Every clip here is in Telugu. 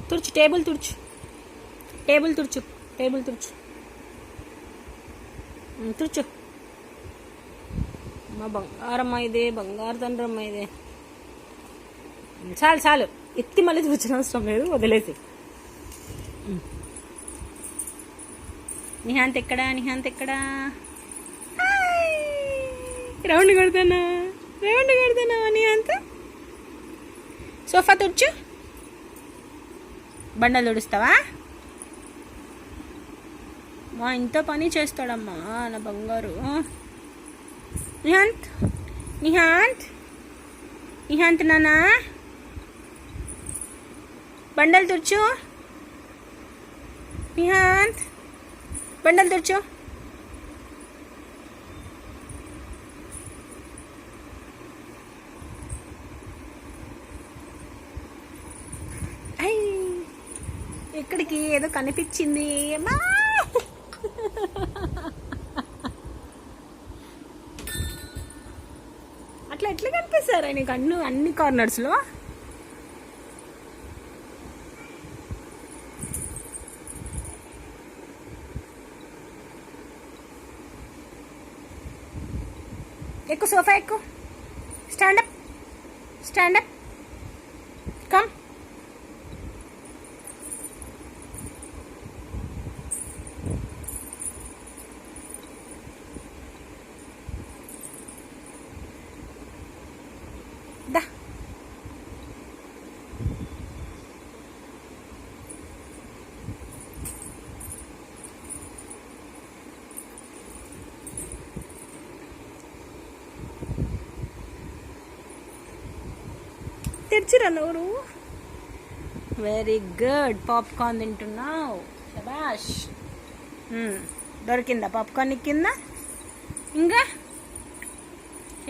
తుడుచు, టేబుల్ తుడుచు, టేబుల్ తుడుచు, టేబుల్ తుడుచు, తుడుచు. మా బంగారమ్మ ఇదే, బంగారు తండ్రమ్మ ఇదే. చాలు చాలు, ఎత్తి మళ్ళీ తుడిచిన అవసరం లేదు, వదిలేసి. నిహాంత్ ఎక్కడా, నిహాంత్ ఎక్కడా? రౌండ్ కొడతానా, రౌండ్ కొడతానా నిహాంత్? సోఫా తుడుచు, బండలు తుడుస్తావా? మా ఇంత పని చేస్తాడమ్మా నా బంగారు. నిహాంత్, నిహాంత్, నిహాంత్ నానా, బండలు తుడుచు. నిహాంత్, బండలు తుడుచు. ఎక్కడికి ఏదో కనిపించింది అమ్మా. అట్లా ఎట్లా కనిపిస్తారా నీకు అన్ని కార్నర్స్లో? ఎక్కు, సోఫా ఎక్కు. Stand up, stand up, come. దా. తెచ్చిరా నోరు. వెరీ గుడ్, పాప్కార్న్ తింటున్నావు, శబాష్. దొరికిందా పాప్కార్న్ కింద? ఇంకా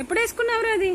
ఎప్పుడు వేసుకున్నావురా అది?